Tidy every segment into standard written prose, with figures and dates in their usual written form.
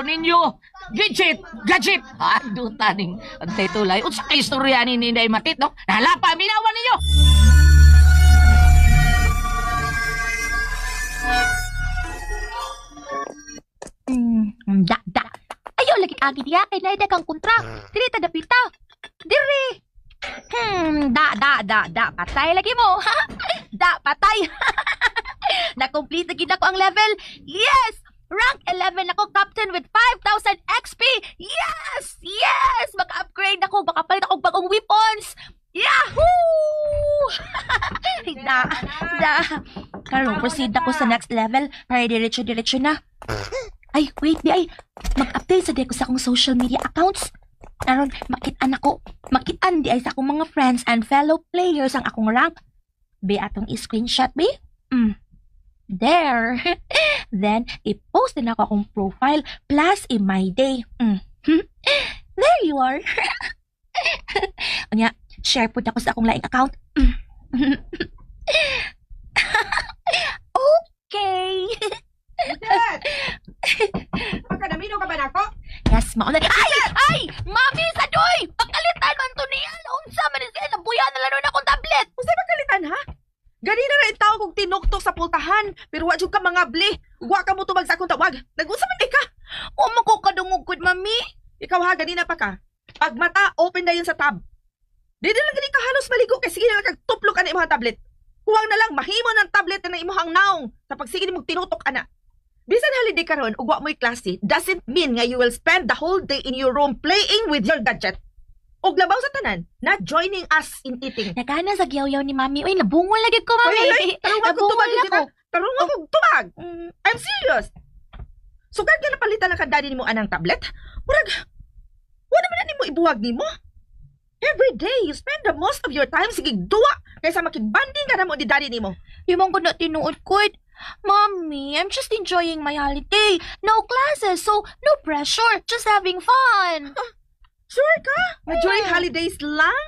ko ninyo. Gadget! Gadget! Ado taning antay tulay. Unsa kay istorya ni Ninday Matit, no? Nalapa, minawan ninyo! Da. Ayaw lagi agi diya kay naida kang kontrak. Dili ta dapita. Diri. Da. Patay lagi mo. Da, patay. Na-complete lagi na ko ang level. Yes! Rank 11 ako, captain with 5,000 XP. Yes! Maka-upgrade ako, makapalit ako bagong weapons. Yahoo! Da. Karong proceed ako sa next level para diretso na. Ay, wait, ay. Mag-update sa ko sa akong social media accounts. Naron, makitaan di ay sa akong mga friends and fellow players ang akong rank. Be atong i-screenshot, be? There. Then, i-post din ako akong profile plus in my day. There you are. Unya, share po ako sa akong laing account. Okay. Dad! Magkadamino ka ba na ako? Yes, mauna. Ay! Mami, sadoy! Pagkalitan man to niya. Unsa man siya, nabuya na laro na akong tablet. Kung sa'y magkalitan, ha? Ganina rin tao kong tinuktok sa pultahan. Pero wa jud ka mga bli. Ugwa ka mo tubag sa akong tawag. Nag-usa man ka. O makukadungog ko, mami. Ikaw ha, ganina pa ka. Pag mata, open na yun sa tab. Di lang gani ka halos maligo kay sige na kagtuplok ka na imong tablet. Huwag na lang mahimo ng tablet na imong naong sa pagsige nimong tinutok ana. Bisan holiday karon ug wa mo'y klase doesn't mean nga you will spend the whole day in your room playing with your gadget. Og labaw sa tanan, not joining us in eating. Nagana sa giyaw ni mami. Uy, nabungol lagi ko, mami. Tarong ako tubag Nabungol dito. Tarong ako tubag. I'm serious. Sugad ka na palitan na kadadi nimo anang tablet? Murag, wala man na nimo ibuwag nimo. Every day, you spend the most of your time sige duwa kaysa makigbanding ka na mo di daddy nimo. Yung ko na tinuod ko. Mommy, I'm just enjoying my holiday. No classes, so no pressure. Just having fun. Sure ka? Nga during holidays lang?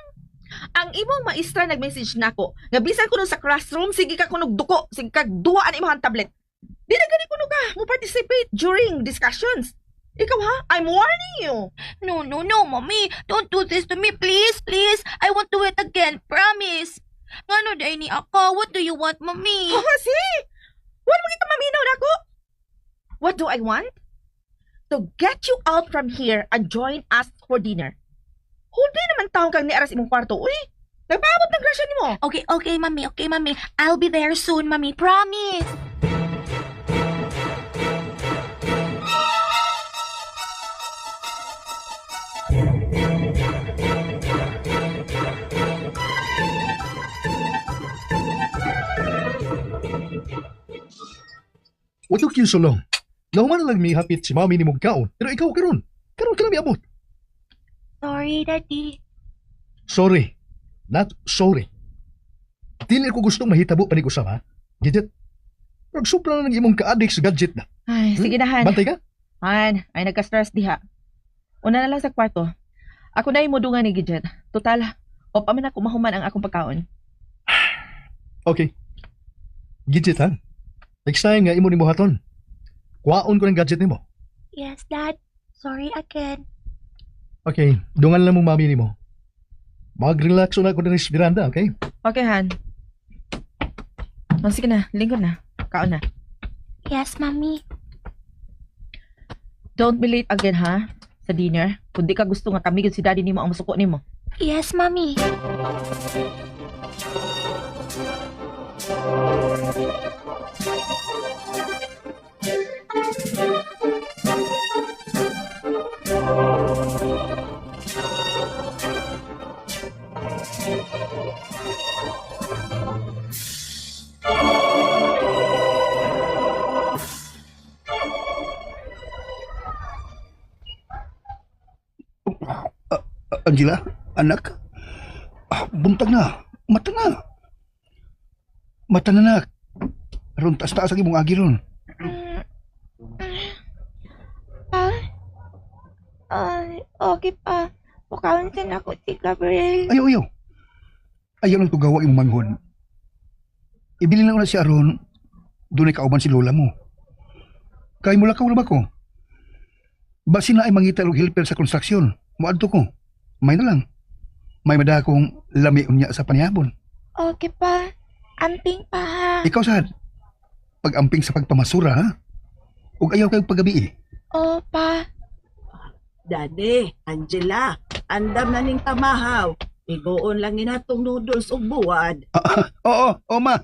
Ang imong maestra nag-message nako nga bisan kuno sa classroom sige ka kunog duko, sige ka duwa an imong tablet. Di na gani kuno ka mo participate during discussions. Ikaw ha? I'm warning you. No, mommy. Don't do this to me, please. I won't do it again. Promise. Ngano day ni ako? What do you want, mommy? Oh, kasi! Wala mo kita maminaw na ako. What do I want? To get you out from here and join us for dinner. Hindi naman taong kang niaras imong kwarto, uy. Nagpaabot ng grasya ni mo. Okay, mommy. I'll be there soon, mommy. Promise. What took you so long? Nahuman na lang may hapit si mami ni mong kaon. Pero ikaw karon ka na may abot. Sorry, Daddy. Sorry. Not sorry. Dili ko gustong mahitabo pa ni Kusama. Gadget. Pero sobra na ng imong ka-addict sa gadget na. Ay, sige na, Han. Bantay ka? Han, ay nagka-stress diha. Una na lang sa kwarto. Ako na yung mudungan ni Gidget. Total, o pa man ako mahuman ang akong pagkaon. Okay. Gadget ha? Next time nga imo ni mo haton. Kuhaon ko ng gadget ni mo. Yes, Dad. Sorry again. Okay. Dungan lang mong mami ni mo. Mag-relax na ako na sa veranda, okay? Okay, Han. O, sige na, lingkod na. Kaon na. Yes, Mommy. Don't be late again, ha? Sa dinner. Kung di ka gusto nga kami si daddy nimo ang masuko nimo. Yes, Mommy. Angela, anak. Buntag na. Mata na. Mata na, nak. Aron taas-taas ang imong agi ron. Okay pa. Pukawan din ako si Gabriel. Ayaw. Ayaw lang tugawa imong manghon. Ibili lang na si Aron. Doon ay kauban si lola mo. Kay mula ka na ba ko? Basin na ay mangita og helper sa konstruksyon. Muadto ko. May na lang. May mada akong lami unya sa panihapon. Okay pa. Amping pa ha. Ikaw sad. Pag-amping sa pagpamasura ha. Ug ayaw kay paggabi. O pa. Dade, Angela, andam na ning tamahaw. Igoon lang ni natong noodles ug buwad. Oo, ma.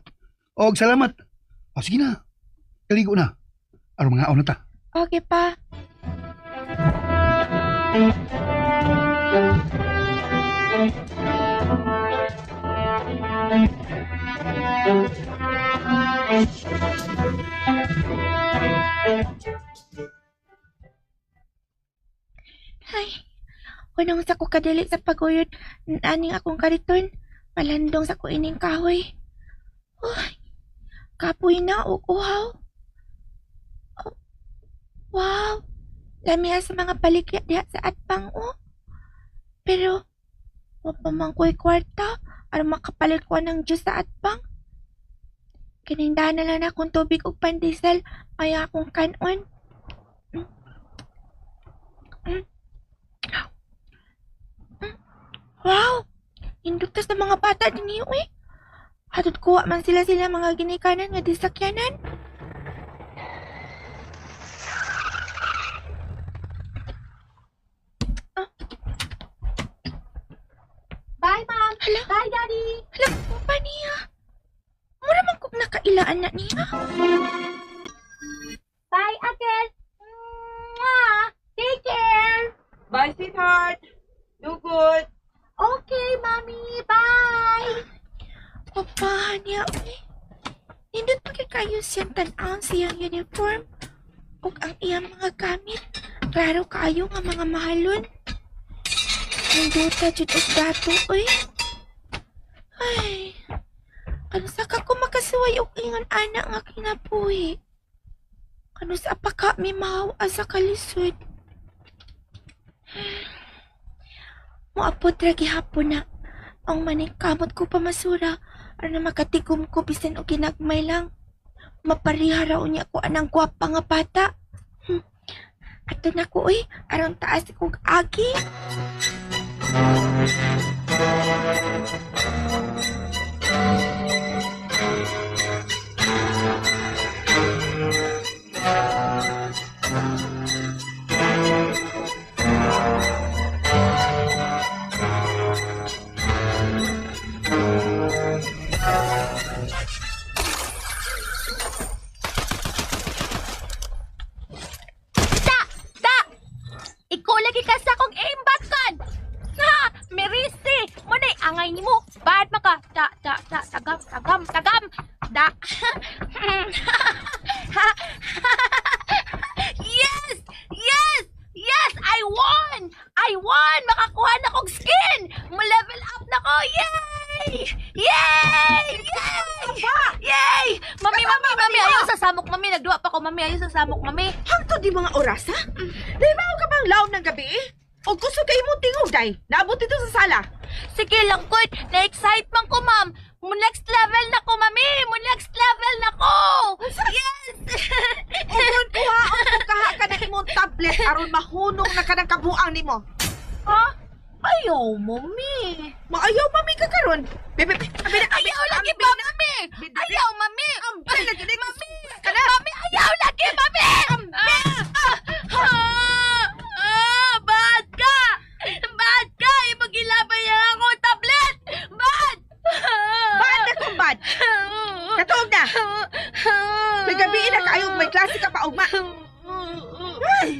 Og salamat. O sige na. Kaligo na. Aron mga na ta. Okay pa. Ay, unong sa ko kadali sa paguyod, aning akong kariton, palandong sa ko ining kahoy. Uy, kapoy na o uhaw. Oh, wow, lamiha sa mga baligya diha sa atpang o. Pero, wapamang ko'y kwarta, aron makapalit ko ng Diyos sa atpang. Kinindahan na lang akong tubig o pandesal, may akong kanon. Wow! Hindot ta sa mga bata din niyo eh. Hatod kuha man sila mga ginikanan nga disakyanan. Bye, Mom. Hala? Bye, Daddy. Hala, pa niya. Mura man kong nakailaan na niya. Bye, again. Mwah. Take care. Bye, sweetheart. Do good. Okay, Mommy. Bye. Papa niya eh. Hindot pa kayo siyang tan-ang siyang uniform. Ug ang iyang mga gamit. Klaro kayo nga mga mahalon. Hinduta jud og dato oy. Ay. Ano sa ka ko makasuway og ingon ana nga kinabuhi. Ano sa pa ka mi mahaw sa kalisod. Moapod ra gihapon na. Ang maningkamot ko pamasura aron makatigom ko bisan og ginagmay lang. Mapariha raw niya ko anang gwapa nga bata. Ato na ko oy, aron taas kog agi. Ikaw lagi ka sa akong aimbakan. Ha, Merisi. Manay, angay ni mo. Bad maka. Tagam. Da. Yes! I won! Makakuha na kong skin! Mo-level up na ko! Yay! Mami! Ayaw sa samok, mami. Nagduwa pa ko, mami. Ayaw sa samok, mami. Hangtod di mga orasa? Naibaw ka bang laom ng gabi? O gusto kayo mo tingog, day? Naabot dito sa sala. Sige lang, good. Na-excite man ko, ma'am. Next level na ko, mami. Next level na ko. Yes! Ugon kuhaon kung kaha ka na imong tablet aron mahunong na ka ng kabuang nimo. Ha? Ayaw, mami. Maayaw mami ka karon. Ayaw lagi ba, mami? Ayaw, mami. Ambay lagi ni Mami! Mami, ayaw lagi, mami! Bad ka! Bad ka! Ipagilabay niya ako tablet! Bad! Bad na kung bad. Katuog na. May gabi na kaayong may klase ka pa ugma. Ay,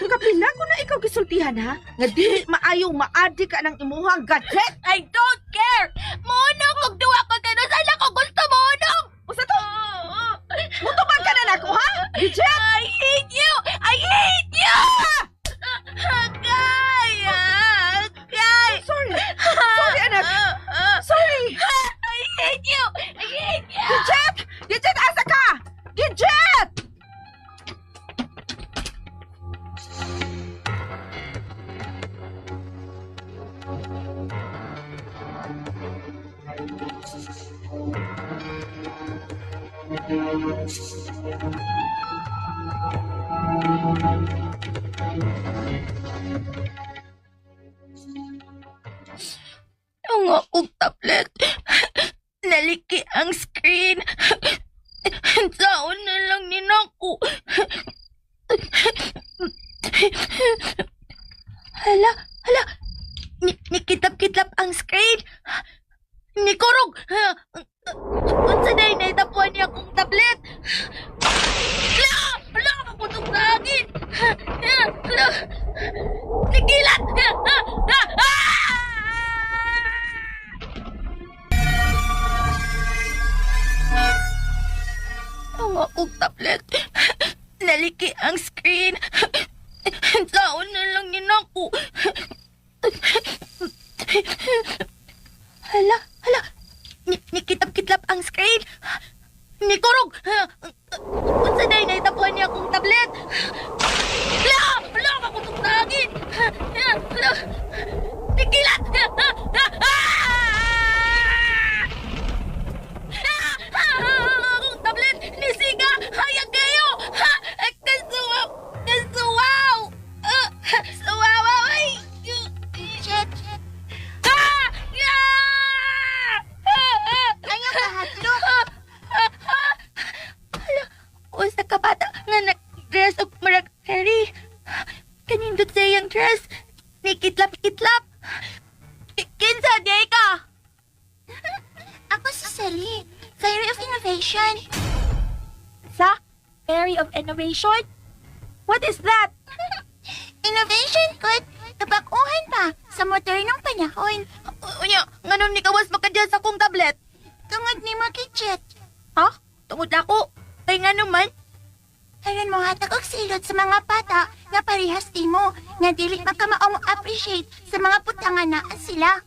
kapila ko na ikaw gisultihan ha. Nga di maayong maadi ka ng imuhang gadget. I don't care! Munong kung duwa ko gano'n, saan ako gusto munong! Usa to? Mutuman ka na nako ha? Gadget? I hate you! I hate you! Kaya! Sorry. Sorry anak. Sorry. I hate you! I hate you! Gadget! Gadget, asa ka? Gadget! Ang akong tablet. Naliki ang screen. Saon na lang ninako. Hala. Nikitap-kitap ang screen. Nikurog. Unsa day na itapuan niya akong tablet. Hala, maputok sa akin. Hala, nikilat. Ang akong tablet. Naliki ang screen. Saon na lang ninako. Hala. Nikitap-kitlap ang screen. Nikurog. Unsa day na itapuan niya akong tablet. Hala, maputok sa akin. Hala, nikilat. Akong tablet, nisiga. Hayag kayo. Kasuwaw. Ay. Shit. Ayaw ka hatlo. Usa ka bata nga nag-dress og marag Harry. Kanindot sa iyang dress. Nikitlap-kitlap. Kinsa day ka? Ako si Sally. Fairy of Innovation. Sa? Fairy of Innovation? What is that? Innovation good. Kabakuhan pa sa modernong panahon. Unya, nganon ni kawas makadya sa akong tablet? Tungod ni mo kidjet. Ha? Tungod ako? Kay nga naman? Aron mo hatag og silot sa mga bata nga parehas mo nga dili makamaong appreciate sa mga putangan na sila.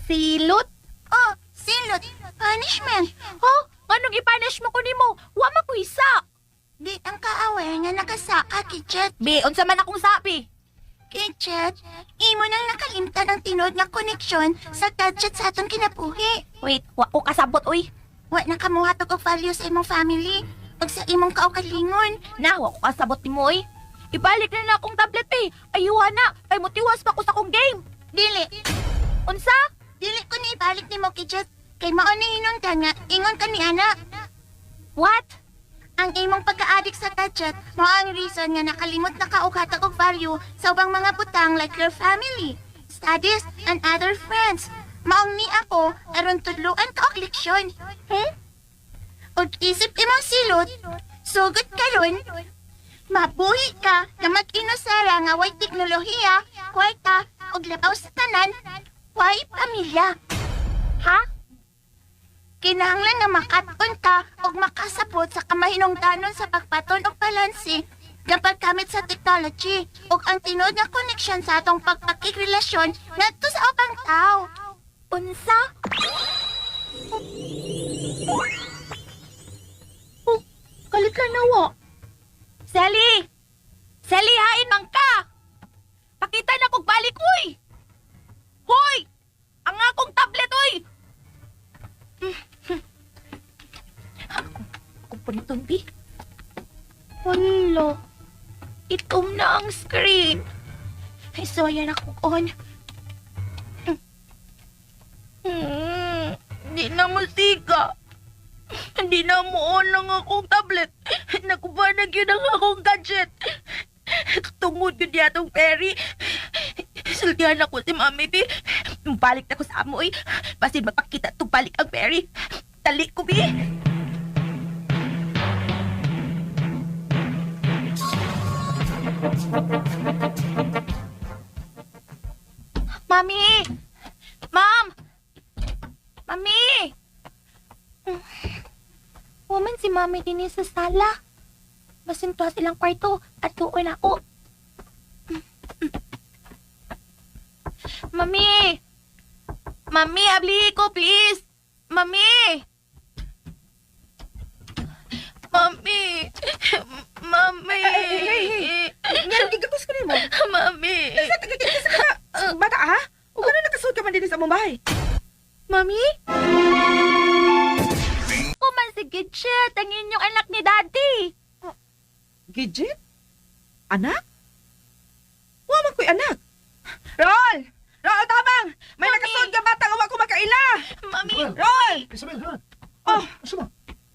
Silot? Oh, silot. Punishment. Oh, anong i-punish mo ko nimo? Wa makuisa. Di ang kaaway nga nakasaka, Kidjet. Be, unsa man akong sapi? Kidjet, imo nang nakalimtan ang tinod nga koneksyon sa gadget sa atong kinabuhi. Wait, wa ko kasabot, uy. Wa na kamuhatag og value sa imong family ug sa imong kaugalingon. Na, wa ko kasabot nimo, uy. Ibalik na akong tablet, eh. Ayuha na, kay motiwas pa ko sa akong game. Dili. Unsa? Dili ko ni ibalik nimo, Kidjet. Kay mao ni hinungdan nga ingon ka ni ana. What? Ang imong pagka-addict sa gadget mao ang reason nga nakalimot na ka og hatag og value sa ubang mga butang like your family, studies, and other friends. Maong ni ako aron tudloan ka og leksyon. Og isip imong silot, sugod karon, mabuhi ka nga mag-inusara nga way teknolohiya, kwarta, og labaw sa tanan, way pamilya. Ha? Kinahanglan nga makaton ka o makasapot sa kamahinungdanon sa pagpaton o balanse ng pagkamit sa technology o ang tinod nga koneksyon sa atong pagpakikrelasyon ngadto sa ubang tao. Unsa? Oh, kalit lang nawa. Sally! Sally, hain man ka! Pakita na kong balik, uy! Hoy! Ang akong tablet, uy! Kung punitong, Bi. Wala. Itom na ang screen. Ay, so yan ako on. Di na musika. Hindi na mo on ang akong tablet. Nakubanag yun ang akong gadget. Tungod yun niya itong Perry. Sultihan ako si Mami, Bi. Balik na ko sa amoy. Basin mapakita itong balik ang Perry. Talik ko, Bi. Mami! Ma'am! Mami! Woman si Mami din sa sala. Basin to silang kwarto at tuon ako. Mami! Mami, abli ko, please! Mami! Mami! Mami! Hey! Nga, gigatos ko nimo. Mami! Isa ka bata, ha? O gano'n nakasuot ka man din sa mong bahay? Mami? Kuman si Gidget, ang inyong anak ni Daddy. Gidget? Anak? man ko'y anak. Rol! Rol, tabang! May nakasunod ka bata nga wa ko makaila! Mami, Rol! Isabel, ha? Oh. Asa ba?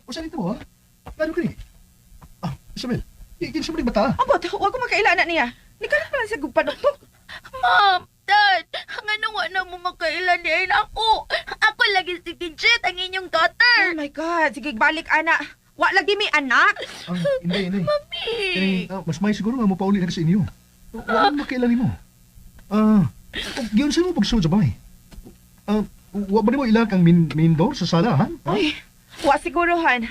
O saan ito mo, ha? Gano'n ka ni? Isabel, ikin sa mga bata. Abo, wa ko makaila na niya. Ni ka lang siya gugpanuktok. Mom, Dad, nga wa na mo makailan din ako. Ako lagi si Gidget, ang inyong Oh daughter. my God, sige balik ana. Wa lagi mi anak. Hindi. Mami. Mas may siguro nga mo pauli na sa inyo. Wala makailan mo. Giyon sa mo pagsunod sa bahay. Wa ba mo ilang kang main door sa sala, ha? Ay, wa siguruhan.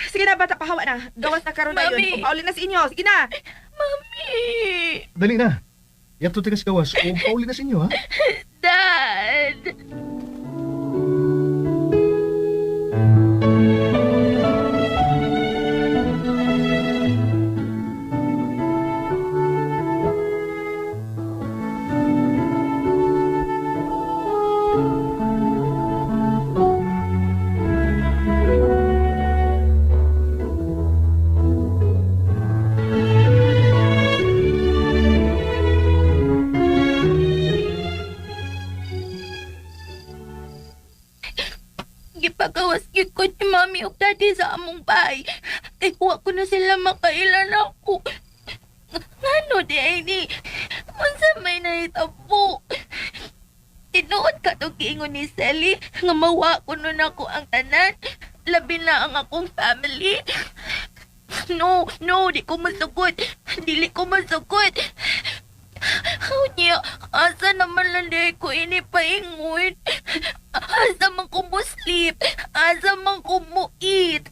Sige na bata, pahawa na. Gawas na karon na Mami. yun. Pauli na sa inyo. Sige na. Mami. Dali na. Yato tigas gawas. O pauli na sa inyo, ha? Dad. Gipagawas gyud ko ni Mami ug Daddy sa among bahay. Kay kuha ko na sila makailan ako. Ngano di ay ni? Unsa may nahitabo? Tinuod ka to giingon ni Sally nga mawa ko nun ako ang tanan. Labi na ang akong family. No, di ko masugod. Dili ko masugod. Niya, asa naman lang di ko inipaingon. Asa man ko mo sleep. Asa man ko mo eat.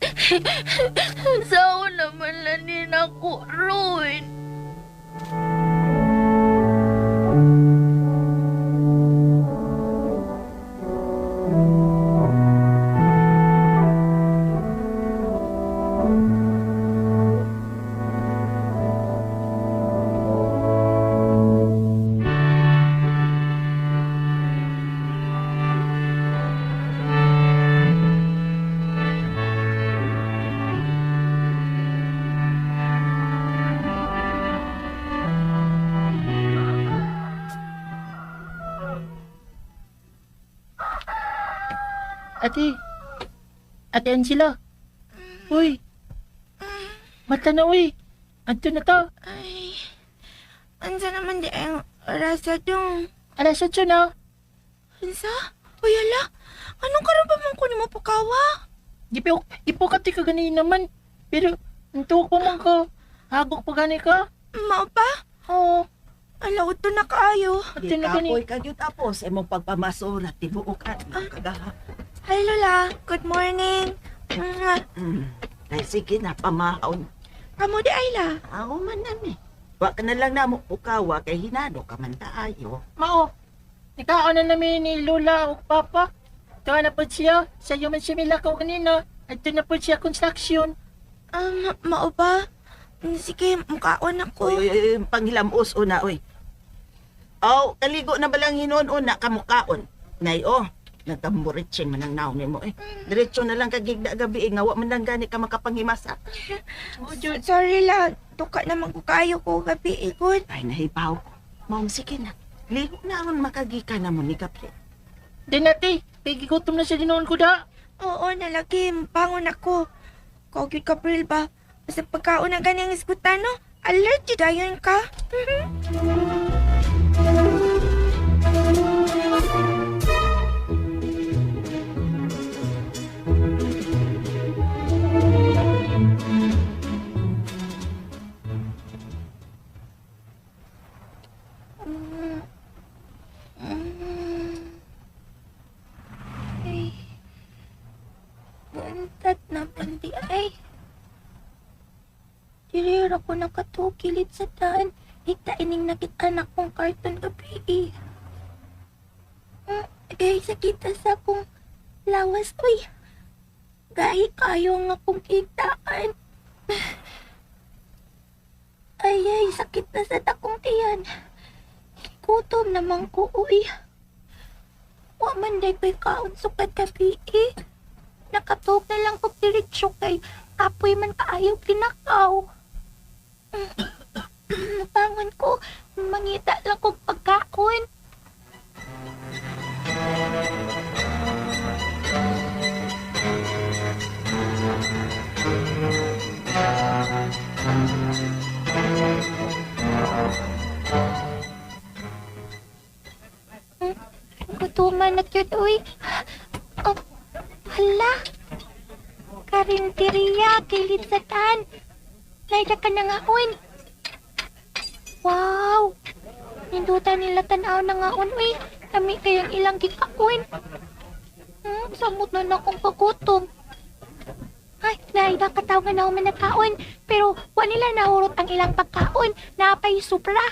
Sao naman lang din ako ruin. Ate Angela. Uy. Mata na, uy. Anto na to. Ay, ansa naman di ang rasa dong. Alas 8 na. Ansa? Uy, ala. Anong karon pa man ko ni mo pakawa? Ipukati ka ganina naman. Pero, antuok pa man ka. Hagok pa gani ka. Mao pa? Oo. Ala, uto na kaayo. Ate na gani. Kapoy kayo tapos, imong pagpamasura, tibuok at kagaha. Hi, Lola. Good morning. Ay, sige na, pamahon. Kamu di Ayla. Ako man nami. Wa ka na lang na mo ukawa kay hinado ka man taayo. Mao. Nikaon na namin ni Lola o Papa. Tuwa na po siya. Sa'yo man siya milakaw kanina. At na po siya construction. Mao ba? Sige, mukhaon ako. Uy, panghilamos una, uy. Oh, kaligo na balang hinon una kamukaon. Nay, nagkamburitsing man ang naon mo eh. Diretso na lang kagigda gabi nga wa man lang gani ka makapanghimasa. Sorry la. Tuka naman ko kayo ko gabi ikot. Ay, nahibaw ko. Mom, sige na. Liho na aron makagika na mo ni Gabriel. Di nati. Pagigutom na siya dinoon ko da. Oo, nalagi. Pangon ako. Kogit ka, April ba? Basta pagkaon na ganyang iskutano, allergy dayon ka. Ay, buntat na pandi ay. Dirira ko nakatukilid sa daan. Higda ining nakita anak kong karton gabi. Gay sakita sa akong lawas. Uy, gay kayo nga kong kitaan. Ay, sakit na sa takong tiyan. Gutom naman ko, uy. Wa man day ko'y kaon sukat gabi. Nakatok na lang kong diretsyo kay apoy man kaayaw kinakaw. Napangan ko, Mangita lang kong pagkaon. Gutuman na yun, uy. Oh, hala. Karinteriya, kilid sa tan. Naida ka na nga, uy. Wow! Nindutan nila tanaw na nga, uy. Kami kayang ilang gikauin. Samot na na akong pagutom. Ay, naida kataw nga na ako manakaon. Pero, wala nila nahurot ang ilang pagkaon. Napay supra.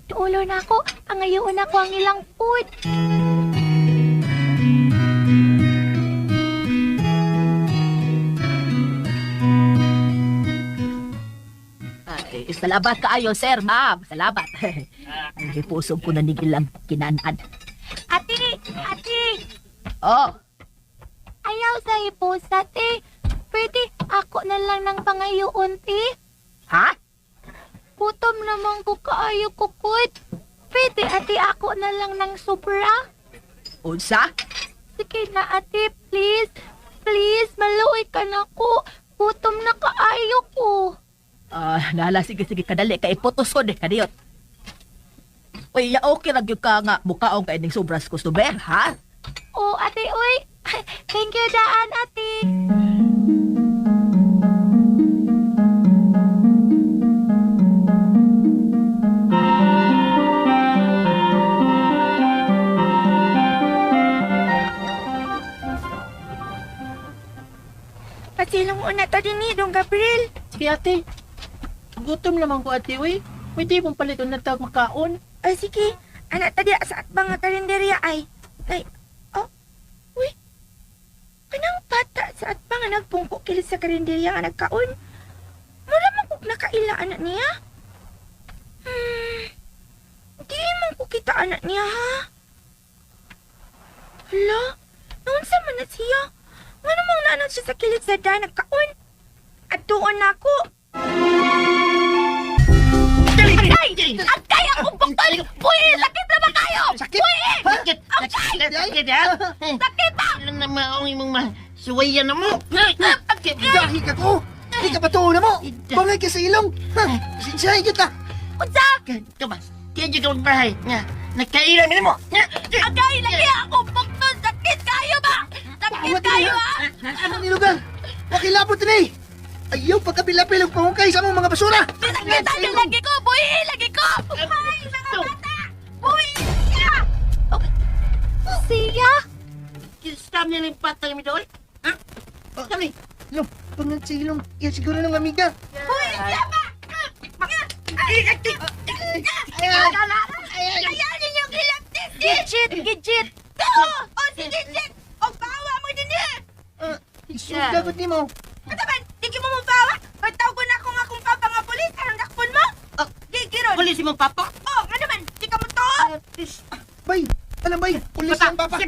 Tuulo na ako. Pangayoon ako ang ilang food. Ay, salamat kaayo, sir, ma'am. Salamat. Ang gipusog ko na nigilang kinanad. Ate! Ate! Oh, Ayaw sa ipusat, eh. Pwede ako na lang ng pangayoon, eh. ha? Gutom naman ko kaayo kukut. Pwede ate ako na lang ng sobra. Unsa? Sige na ate, please. Please, maluoy ka na ko. Gutom na kaayo ko. Nala, sige, kadali. Kay ipotosod eh, kadiyot. Uy, ya okay lang yung ka nga mukhaong kaining sobras customer, ha? Oh, ate, uy. Thank you, daan, ate. Pasilong una to din ni Dong Gabriel. Sige ate. Gutom naman ko ate, uy. Pwede mong paliton na tag makaon. Ay, sige. Anak tadi sa atbang nga karinderya ay. Ay, oh. Uy. Kanang bata sa atbang nga nagpungko kilit sa karinderya nga nagkaon. Mura man kong nakaila anak niya. Di man ko kita anak niya, ha? Hala, noon sa man na siya. Nga namang naanan siya sa kilit sa daan nagkaon. At doon ako. Agay akong bukol! Uy, sakit na ba kayo? Sakit? Uy! Sakit! Sakit ha? Sakit ba? Ilan na maong imong masuwayan na mo? Sakit! Dahil ka ko! Di ka patuo na mo! Bangay ka sa ilong! Ha? Sinsahay kita! Unsa? Kaba, tiyan dyan ka magbahay. Nga, nagkailan mo. Agay, lagi akong bukol! Sakit kayo ba? Sakit kayo, ha? Ano nilugan? Wakilapot din eh! Ayaw pagkapilapil ang pangungkay sa mga basura! Sakit ang lagi ko! Buhi! Lagi ko! Ay, mga bata! Buhi! Siya! Siya? Kistam niya ng patay mi doon. Ha? Kami. Lo, pangan sa ilong. Yan siguro ng amiga. Buhi! Siya ba? Ayanin yung ilaptis! Gidget! Gidget! O, si Gidget! O, bawa mo din eh! Sugagot ni mo. Ano ba? Di mo bawa? Pagtaw ko na kung akong papa nga polis, arang dakpon mo? Oh, Gigiron! Pulis mo papa. Oh, ano man? Di ka mo to? Bay! Alam bay! Pulis ang papa!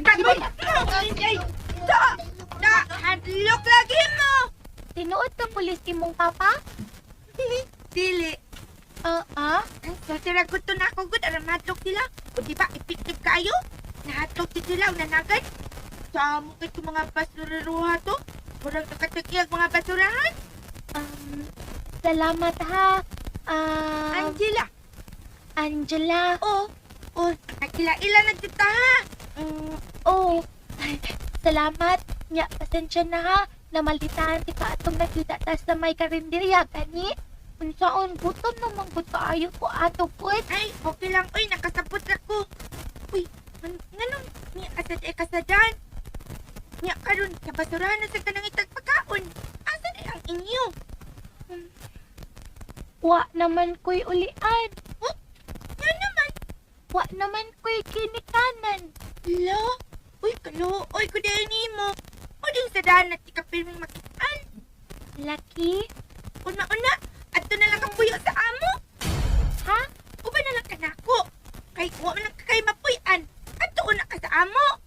Hadlok lagi mo! Tinuod ng pulis imong papa? Dili. So, tiragot to na ako, good. Aram hadlok sila. O di ba, ipitip kayo? Nahadlok din sila, unanagan. Samo kayo itong mga basuraruha to. Murang nakatagiyag mga basurahan. Salamat ha. Angela. Angela. Oh, nakila-ila na dito ha. Oh. Salamat. Nya, pasensya na ha. Namalitaan ti ka atong nakita tas na may karinderya, gani? Unsaon, gutom naman ko kaayo ko ato po. Ay, okay lang. Uy, nakasabot ako. Uy, nganong niya asad kasadan? Niya karon sa basurahan na sa kanang itagpagkaon. Asa na ang inyo? Wa naman ko'y ulian. Yan naman. Wa naman ko'y kinikanan. Lo, uy, kaluoy ko dahil ni mo. O din sa daan at ikapirming makitaan. Laki? Una-una, ato na lang ang buyo sa amo. Ha? Uba na lang ka na ako. Kahit wa man lang ka kay mapuyan. Ato una ka sa amo.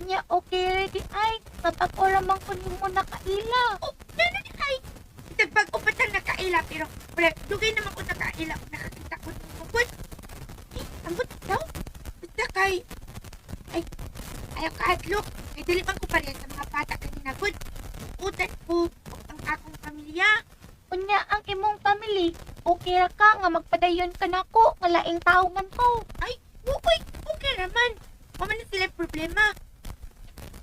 Nya, okay ready ay. Mapag-ora man ko ni mo nakaila. Oh, yan na ay. Nagbag-upatan nakaila pero wala, dugay naman ko nakaila. Nakakita ko Look, ay dili man ko pareha sa mga bata kanina good. Utan ko ang akong pamilya. Unya ang imong family. Okay ra ka nga magpadayon ka nako nga laing tao man ko. Ay, uy, okay naman. Wala na sila problema.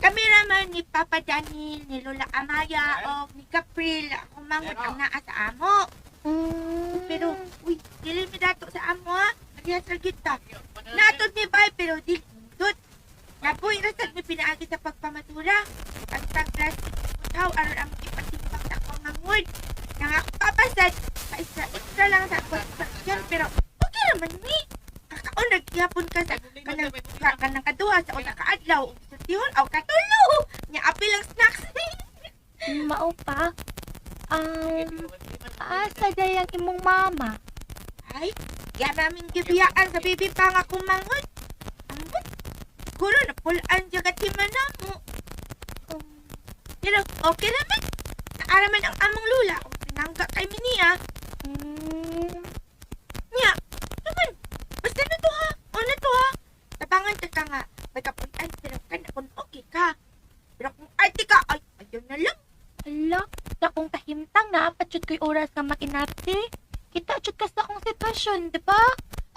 Kami naman ni Papa Daniel, ni Lola Amaya, o ni Capril, ako mangon ang naa sa amo. Pero, uy, dili mi dato sa amo ha. Nagyasal kita. Natod mi bay, pero dili dot. Napoy rasad mi pinaagi sa pagpamatura. Ang plastic putaw, aron ang ipatimbang sa akong mangon. Nang ako papasad, extra lang sa konstruksyon, pero okay naman mi. Kakaon, nagyapon ka sa kanang kaduha sa una kaadlaw. Sa tihon, aw katulo. Nya apil ang snacks. Mao pa. Asa day ang imong mama? Ay, yan namin gibiyaan sa bibi pa nga kumangon. Angon? Siguro na pulaan siya katiman na mo. Pero okay naman. Naaraman ang among lula. O pinangga kay Minia. Nya, naman. Basta na to ha. O na to ha. Tabangan ka nga. May kapuntaan pero ka na kung okay ka. Pero kung arte ka, ay, ayun na lang. Ala, sa kong kahimtang na patsud ko'y oras nga makinarte. Kita chud ka sa akong sitwasyon, di ba?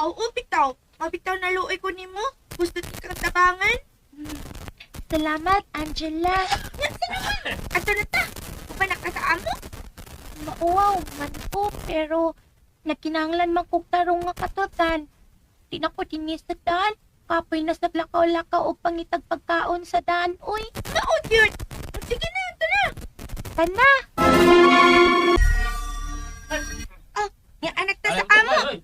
Aw, bitaw. Mabitaw na luoy ko nimo. Gusto ti kang tabangan. Salamat, Angela. Nya, sinaman. Ato na ta. Upanak ka sa amo. Mauwaw man ko, pero nagkinahanglan man kog tarong nga katutan. Di na ko dinisadaan. Kapoy na sa lakaw-lakaw o pangitag pagkaon sa daan, uy. Maot yun. Sige na, ito na. Tana! Oh, yung anak ta sa amo.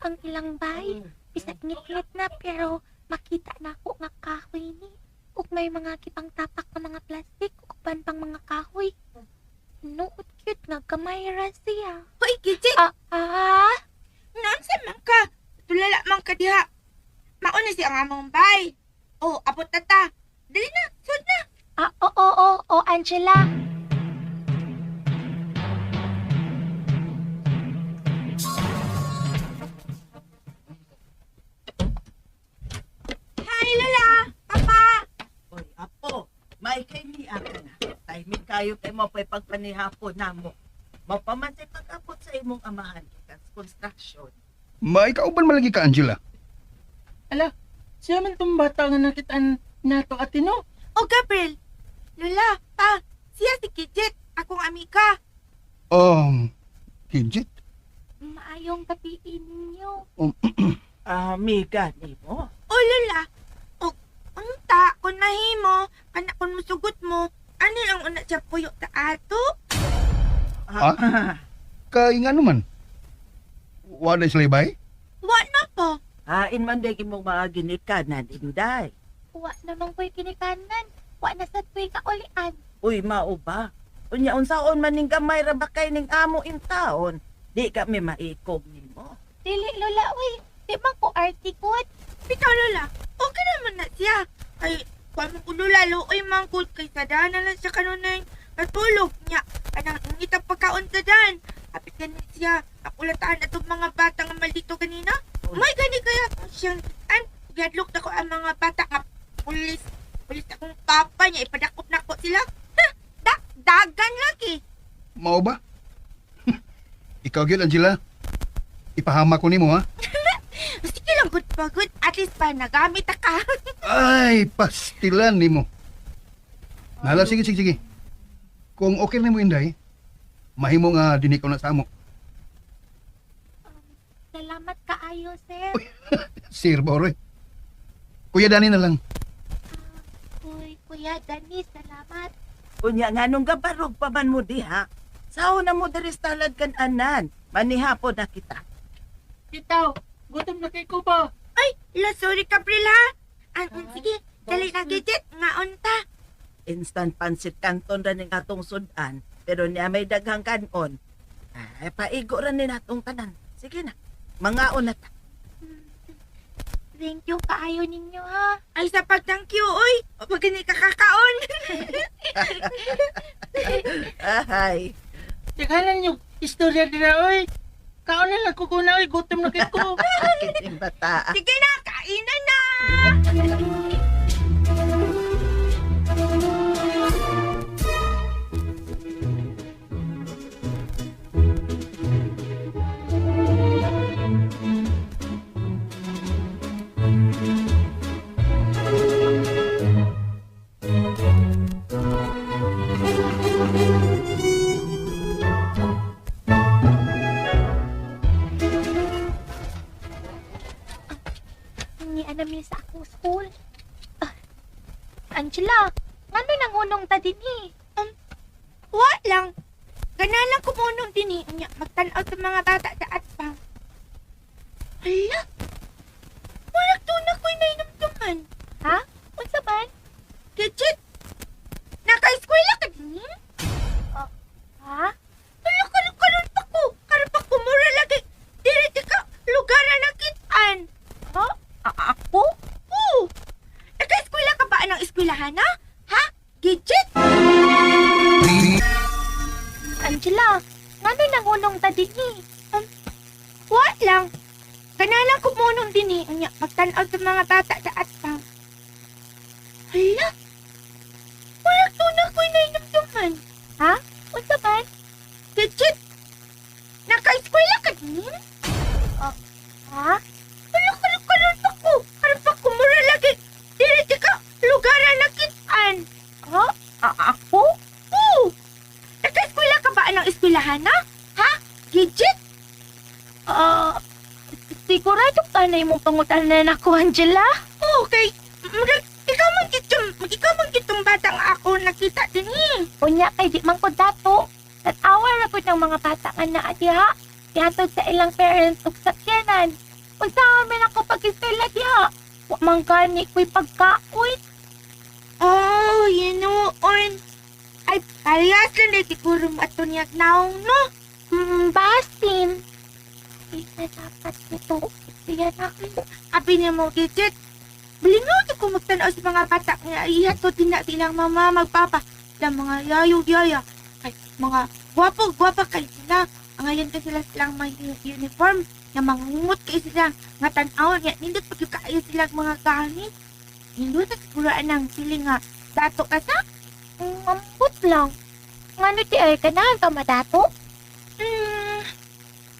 Ang ilang bay, bisag ngit-ngit na pero makita na ako nga kahoy ni. Ug may mga kitang tapak na mga plastik ug uban pang mga kahoy. Nuot cute nga kamay ra siya. Hoy, Gidget. Nonsa man ka. Tulala man ka diha. Mauna si ang among bay. Oh, abot na ta. Dali na, sud na. Oo, Angela. Hi, Lola. Papa. Oy, apo, may kay niya ka na. Timing kayo kay mo pa'y pagpanihapon na mo. Mapamantay pag-abot sa imong amahan ikas construction. May kauban malagi ka, Angela. Ala, siya man tong bata nga nakitaan nato atino. Oh, Gabriel. Lola, pa. Siya si Gidget. Akong amika. Kinjit? Maayong gabi ninyo. Amiga ni mo. Oh, Lola. Oh, unta. Kung mahimo, anak kung musugot mo, ano lang una siya puyo ta ato? Kay nga naman. Wala sila bay? Wa na po. Hain man day imong mga ginikanan, inday. Wa naman ko'y kinikanan. Wa na sa tuwing kaulian. Uy, mao ba? Unya unsaon man ning gamay ra bakay ning amo in taon. Di kami maikog nimo. Dili, Lola, uy. Di man ko artikot. Bitaw, Lola. Okay naman na siya. Ay, kung mo Lola, looy mangkot kay sadaan na lang siya kanunay. Natulog niya. Kanang ingitang pagkaon sa daan. Apit ganit siya. Nakulataan na itong mga bata nga maldito kanina. May gani kaya kung siyang an. Gadlok na ko ang mga bata nga pulis. Pulis akong papa niya. Ipadakop na ko sila. Ha! Dagan lagi. Mao ba? Ikaw gyud, Angela. Ipahama ko nimo ha. Sige lang, good pa good. At least pa nagamit ka. Ay, pastilan nimo. Nala, sige. Kung okay na mo, Inday, mahimo nga dinikaw na sa amo. Salamat kaayo, sir. Sir Boroy. Kuya Dani na lang. Uy, Kuya Dani, salamat. Unya nganong gabarog pa man mo diha. Sao na mo diri sa talad kan anan. Manihapon na kita. Bitaw, gutom na kay ko ba? Ay, sorry Capril ha. Sige, dali na Gidget. Nga unta. Instant pansit kanton ra ning atong sudan. Pero niya may daghang kanon. Ay, paigo ra ni natong tanan. Sige na. Mangaon na ta. Thank you kaayo ninyo, ha. Ay, sa pag-thank you, uy. O pag hindi ka kakaon. Ay. Tikalan yung istorya nila, oy. Kaon na lang kukuna, oy. Gutom na kay ko. Kiting bata. Sige na, kainan na. Ngano nang unong ta dinhi? Wa lang. Ganalang kumunong din niya. Magtanaw sa mga bata sa atpang. Hala? Wala tunak ko'y nainamduman. Ha? Unsa man? Gidget? Naka-eskwela ka din? Ha? Hala karon pa ko. Karon pa ko mura lagi. Diri ka lugar na nakitaan. Ha? Ako? Oo. Naka-eskwela ka ba ng eskwelahan ha? Ha? Gidget? Angela, ngano nang unong ta dinhi? Wa lang. Kanalang kumunong din niya. Magtanaw sa mga bata sa atpang. Hala? Wala tunak ko'y nainamduman. Ha? Unsa man? Gidget? Naka-eskwela ka din? Ha? Hala karon pa ko. Karon pa ko mura lagi. Diri ka lugar na nakitaan. Ha? Ako? Oo. Naka-eskwela ka ba ng eskwelahan ha? Ha? Gidget? Sigurado ka na imong pangutanan ako, Angela? Okay. Ikaw man kitong batang ako nakita din Unya kay di man ko dato. Tanawa na po ng mga bata nga naa diha. Dihatod sa ilang parents ug sakyanan. Unsaon man ako pag-eskwela diha? Wa man gani ko'y pagkaon. Oh, on. Ay, parehas lang na siguro matuniag naong, no? Basin. Ay, na dapat nito. Iyan ako. Abi niya mo, Gidget. Bilingaw ko magtanaw sa mga bata nga ihatod din na silang mama, magpapa. Silang mga yayo-yaya. Ay, mga gwapo-gwapa kayo sila. Ang ngayon ka silang may uniform. Na mangungot kayo sila. Nga tanaw niya. Nindot pag yung kaayo silang mga gamit. Nindot sa siguraan ng siling nga. Dato ka sa? Mambot lang. Ngano di ay kanahan ka madato?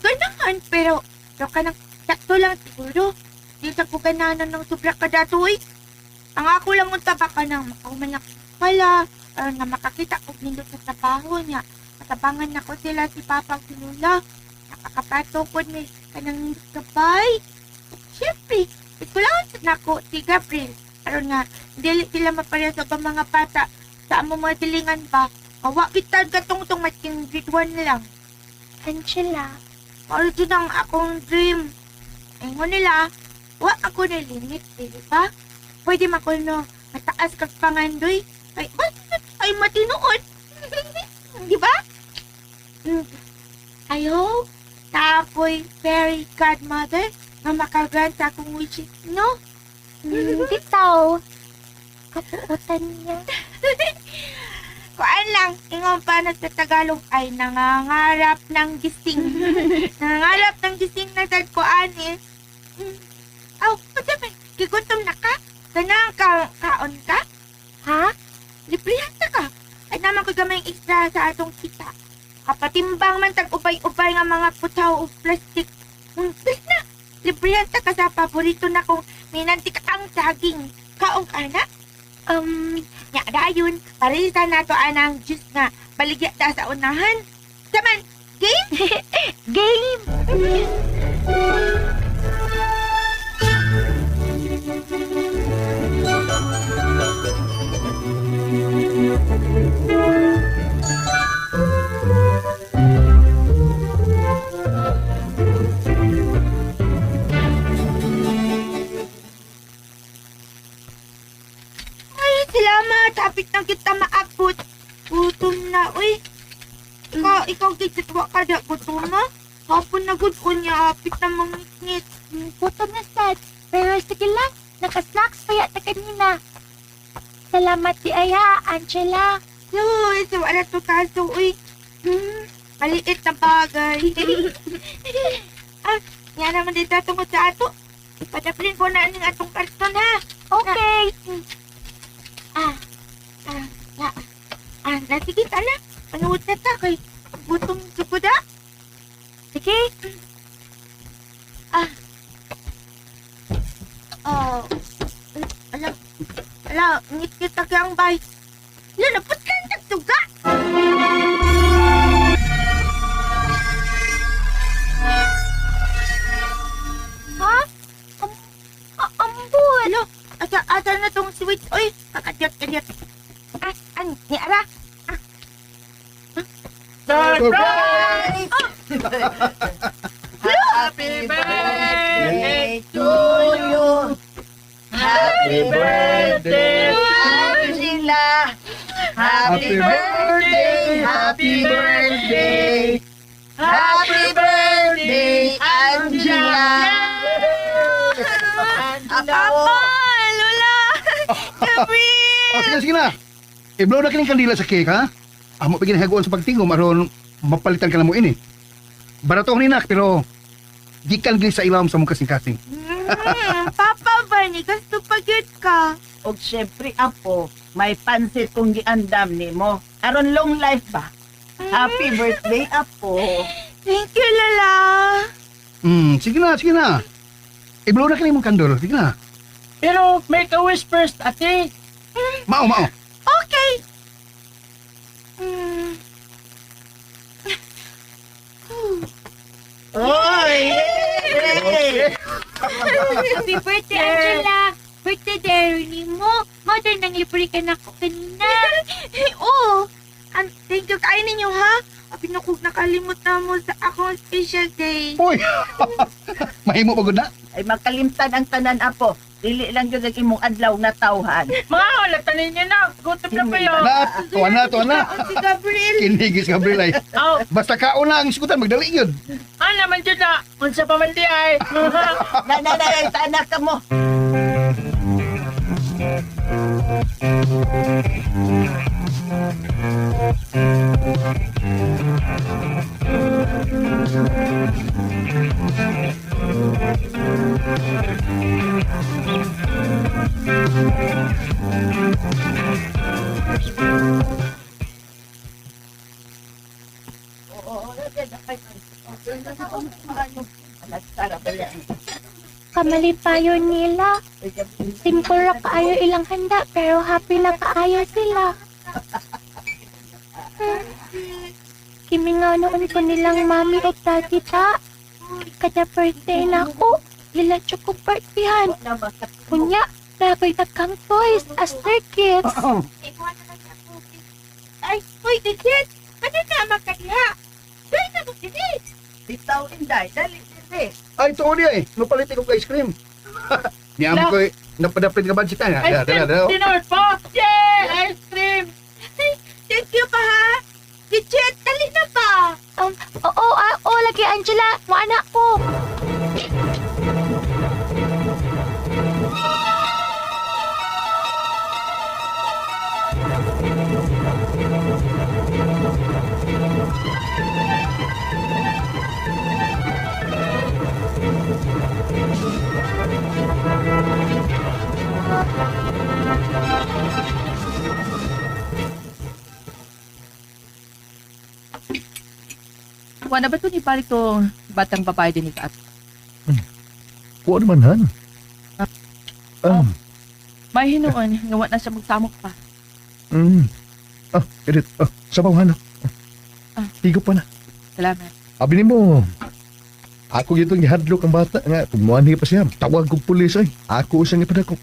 Ganahan, pero ka nang sakto lang siguro. Di sa ko ganahan ng sobra ka datoy. Ang ako lang unta baka nang makaumanak pala. Na makakita ko nindot sa trabaho niya. Matabangan na ko sila si Papa si Lula. Nakakapato ko ni kanang kabay. Siyempre, ito lang na ko si Gabriel. Karon nga, dili sila mapareha sa mga bata. Sa among mga dilingan ba? Awa kita katong-tong mating grade 1 lang. Angela. Maro dyan ang akong dream. Ingon nila, wa ako na limit, di ba? Pwede makuno, mataas kag pangandoy. Ay, ay matinood. Di ba? Ayo, na ako'y fairy godmother na makagrant sa akong wishes, no? Bitaw. Kapuutan niya. Kuan lang, ingon pa na sa Tagalog ay nangangarap ng gising. Nangangarap ng gising na sa kuan eh. Aw, pati kigutom na ka? Ganang kaon ka? Ha? Librihan ka? Ay naman ko gamay extra sa atong kita. Kapatimbang man tag ubay-ubay nga mga putaw o plastic. Please na, librihan ka sa paborito na kong minantik ang saging. Kaong ka na? Nya dayon, parisa na to anang juice nga baligya ta sa unahan. Saman, game? Game! Ay, salamat. Hapit na kita maabot. Gutom na, uy. Ikaw gigit wa ka da gutom na? Hapon na gud ko niya. Hapit na mangit. Gutom na sad. Pero sige lang, naka-snacks kaya ta kanina. Salamat di aya, Angela. Uy, so wala to kaso, uy. Maliit na bagay. Yan naman dito tungkol sa ato. Ipadaplin ko na ang atong karton, ha? Okay. Sige, tala. Panood na ta kay gutom ko da. Sige. Ala, ngit kita kayang bay. Yan, napot ka ang tagtuga. Ha? Ambot. Alo, asa na tong switch. Oy, kakadyat. Ni Ara. Surprise! Happy birthday to you! Happy birthday, Angela! Happy birthday! Happy birthday! Happy birthday, Angela! Angela! Lola! Gabriel! Oh, sige na. I-blow na kining kandila sa cake, ha? Amo pa ginahagoan sa pagtingom aron mapalitan ka na mo ini. Barato ni nak pero gikan gini sa ilawom sa mong kasing-kasing. Papa ba ni? Gusto pagod ka. O syempre, apo, may pansit kong giandam ni mo. Aron long life ba? Happy birthday, apo. Thank you, Lola. Sige na. I-blow na kining mong kandol. Sige na. Pero make a wish first, ate. Mao. Okay. Oy! Happy birthday, Angela! Birthday diary mo. Mother, nang libre ka na ako kanina. Oo. Thank you kain ninyo, ha? Pinakog nakalimot na mo sa akong special day. Uy! Mahimo pagod na. Ay makalimtan ang tanan, apo. Dili lang yun ang imong adlaw na tawhan. Mga halatanin niyo na. Gutom na kayo. Tuwan na. Si Gabriel. Kinigis Gabriel ay. Oh, Basta kauna ang iskutan, magdali yun. naman dyan na. Unsa pa man di ay. Nanay, tanak ka mo. Kamali payo nila. Simple ra kaayo ilang handa, pero happy na kaayo sila. Kimi nga noon ko nilang mami o daddy ta. Kada birthday na ako, ila choco birthdayhan. Kunya, dagoy kang toys as their gifts. Ay, hoy, Dikit. Ano na makadiha? Dahil na mo, Dikit. Bitaw, Inday. Dali, dali. Ay, tuon niya eh. Napalitin ko ice cream. Niyam ko eh. Napadapit ka ba siya? Ice cream dinner po. Yay! Ice cream. Thank you pa, ha? Dikit, dali na pa. Oo, lagi Angela, mo anak ko. Wala ba ito ni pari to batang babae din ni Kat? Kuha naman, han. May hinuon, ngawa na siya magsamok pa. Edit. Sabaw, han. Higop pa na. Salamat. Abi ni mo. Ako gitong gihadlok ang bata nga. Tumuanhi pa siya. Tawag kong pulis ay. Ako siyang ipadako.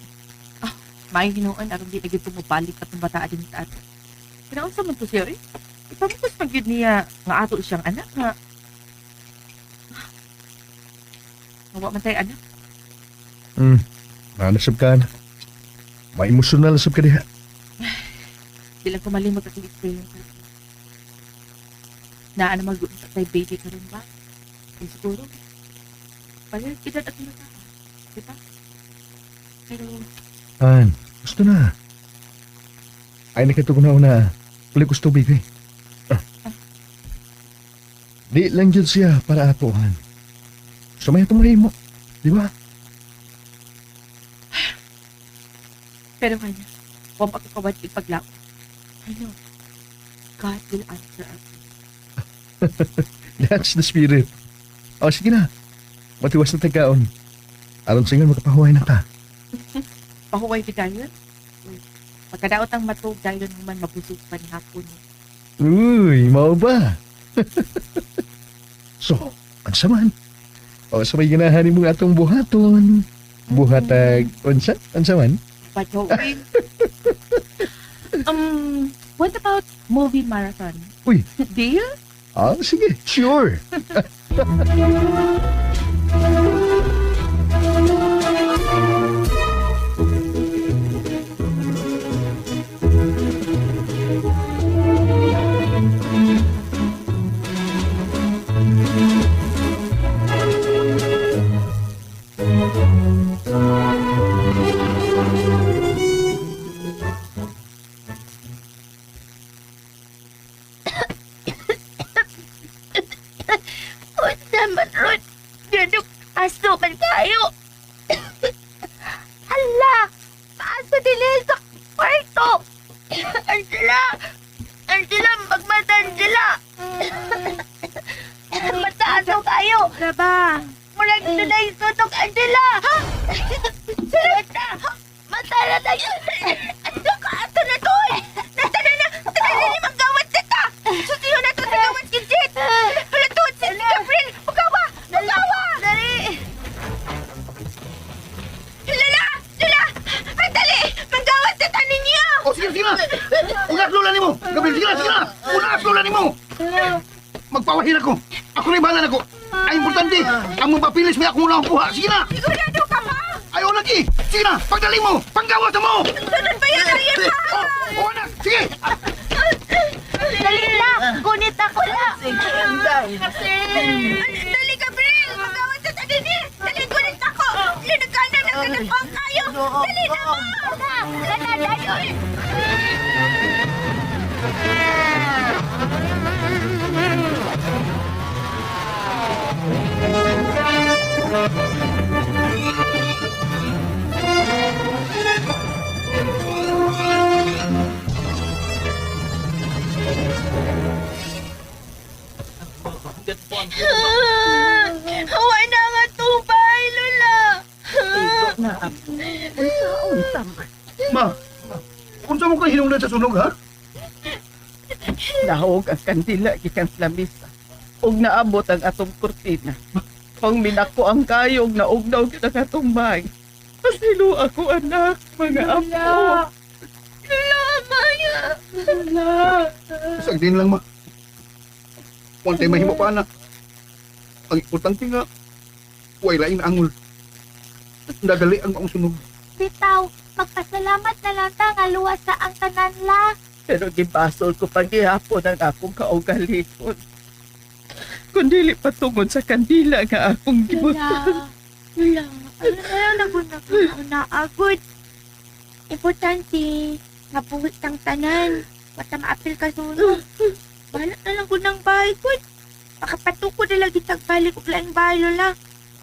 May hinuon, aron di naging pumabalik at bataan din ni Kat. Pinaunsa man to siya eh. Ipamukos man yun niya nga ato siyang anak nga. Nawa man tayo anak. Nanasab ka na. May emosyonal sab ka diha. Di lang ko malimot at experience. Naan na mag-uusap tayo baby ka rin ba? Kung siguro. Pala, edad at mga tao. Diba? Pero, Han, gusto na. Ay, nakatugunaw na. Kulikos tubig eh. Di lang dyan siya para ako, Han. Sumaya tumuhay mo. Di ba? pero kanya, huwag makakawad ipaglaw. I know. God will answer us. That's the spirit. O, sige na. Matiwas na tagkaon. Aron sa inyo, makapahuay na ta. Pahuway di dayon. Pagkadaot ang matog dayon naman mabusog pa ni hapon. Uy, mau ba? So, ang saman. O, sa may ganahan mong atong buhaton. Buhatag, unsa? Ang saman? Pathawin. What about movie marathon? Uy. Deal? Sige, sure. Naman, Rod. Ganun, aso man kayo. Hala, aso dili sa kwarto. Angela! Angela, magmata, Angela! Mataaso kayo! Raba, Murag ito na yung sunog, Angela! Ha? Mata! Mata na tayo! Ano ka? Ato na to! Nata na na! Tagal na ni manggawat nita! Susiyo na to sa gawat kinjit! Wala to! Si Gabriel! Bukawa! Bukawa! Dali! Lula! Lula! Ay, dali! Manggawat nita ninyo! O sige, sige na! Unas lula ni mo! Gabriel, sige na, sige na! Unas lula ni mo! Magpawahir ako! Ako rin bahala na ko! Ang importante, ang mapapilis may ako muna ang kuha! Sige na! Sigurado ka ba? Ayaw lagi! Sige na! Pagdali mo! Panggawas mo! Sunod ba yan? Ayan pa! Oo na! Sige! Dali lang! Gunit ako lang! Inday. Dali, Gabriel! Magawad sa tanin eh! Dali, gunit ako! Linagkanan ng kanagpang kayo! Dali na mo! Wala na yun! Hawa na nga tubay, Lola! Na ako. Unsa man. Ma! Kung saan mo kayo hinungdan sa sunog, ha? Nahog ang kandila gikan sa lamisa. Ug naabot ang atong kurtina. Pang minako ang kayog na ugnaw kita katong bahay. Pasilo ako anak, mga apo. Lola, Maya! Isang din lang, ma. Kung tayo mahimo pa, anak. Ang importante nga, huwag laing angol. Nagali ang maong sunog. Bitaw, magpasalamat na lang ta nga luwas sa ang tanan la. Pero gibasol ko pang gihapon ang akong kaugalikon. Kung dili patungod sa kandila nga akong gibutan. Lola, ano na guna ko na agod. Importante, mabuhit ang tanan. Wata maapil ka sunod. Bahala na lang gunang bahay ko. Makapatuko na lang itagbalik og laing bahay, Lola.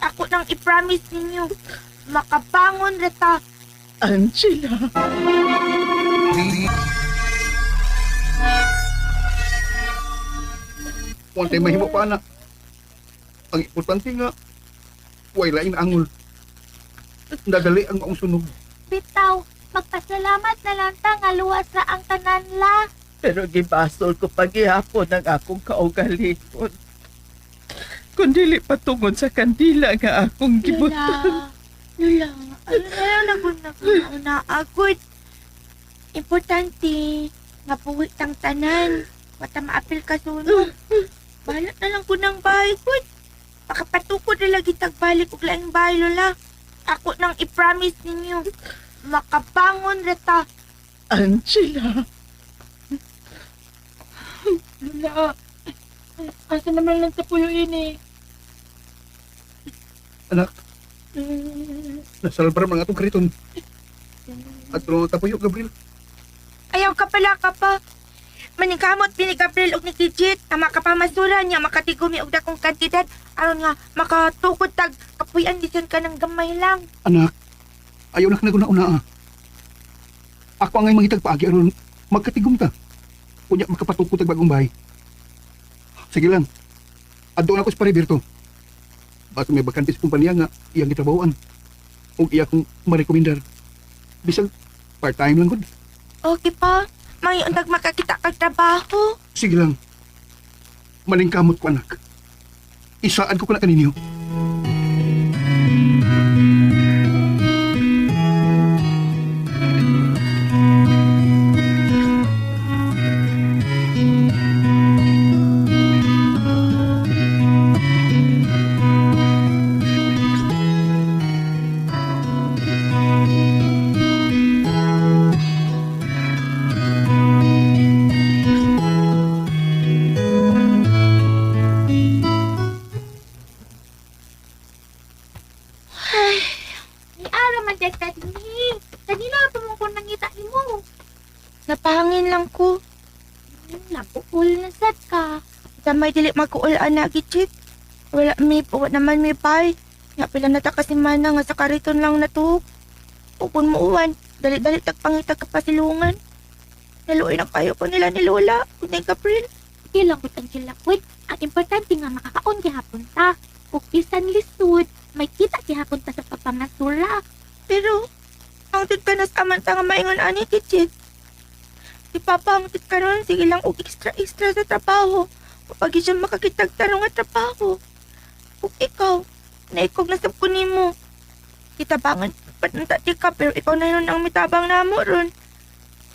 Ako nang i-promise ninyo. Makabangon reta. Angela. Kung tayo mahimo pa, anak. Ang importante nga, huwag laing angol. Nagali ang maong sunog. Bitaw, magpasalamat na lang ta nga luwas sa ang tanan la. Pero gibasol ko pang gihapon ang akong kaugalikon. Kung dili patungod sa kandila nga akong gibutan. Lola, ano na guna ko na agod. Importante, mabuhit ang tanan. Wata maapil ka sunod. Bahala na lang ko ng bahay ko. Makapatuko na lagi tagbalik og laing bahay, Lola. Ako nang i-promise ninyo. Makabangon reta. Angela. Lola, asa naman lang tapuyo ini? Anak, nasalbar mga itong kariton. At pero tapuyo, Gabriel. Ayaw ka pala ka pa. Maningkamot ni Gabriel og ni Kijit na makapamasura niya makatigumi og dakong kantidad aron nga makatukod tag kapuyan disan ka ng gamay lang. Anak, ayaw na kanaguna-una, ah. Ako ang ngay mangitag paagi aron magkatigom ta. Kunya makapatukot ang bagong bahay. Sige lang. Addoon ako sa Pariberto. Basta may bakantis kumpanya nga iyang gitrabahoan. Ug iya kong marekomendar. Bisag part-time lang gud. Okay pa. May undag makakita kag trabaho. Sige lang. Maningkamot ko, anak. Isaan ko na kaninyo. Magpatingin lang ko. Nakuul na sad ka. Damay dili magkuul ana gitchit. Wala naman may pay. Ya pila na ta kasi mana nga sa kariton lang na to. Upon mo uwan, dali-dali tagpangitag kapasilungan. Naluoy na kayo ko nila ni Lola. Kunay April. Di lang ang kilakot. Ang importante nga makakaon gihapon ta. Ug bisan lisod, may kita gihapon ta sa papangasura. Pero, ang tit ka nas aman ta nga maingon ani gitchit. Si Papa ang tit karon sige lang og extra sa trabaho. Kapag siya makakitag tarong nga trabaho. Ug ikaw, naikog na sab ko nimo. Kita bangan patanta di ka pero ikaw na yun ang mitabang namo ron.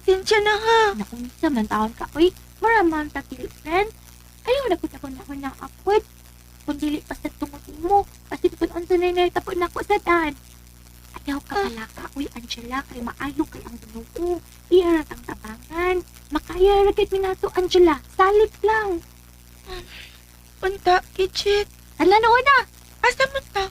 Sinsya na ha. Nakunsa man taon ka, uy. Maramang tatili, friend. Ayaw na ko na ko ng apod. Kung dili pa sa tungod mo, kasi kung ang sanay na tapon na ko sa daan. Ayaw ka pala ka, uy, Angela, kay maayo kay ang dunugo. Iyarat ang tabangan. Makaya ragit mi nato, Angela. Salit lang. Punta, Kitchit. Ala noon na. Asa mo ta?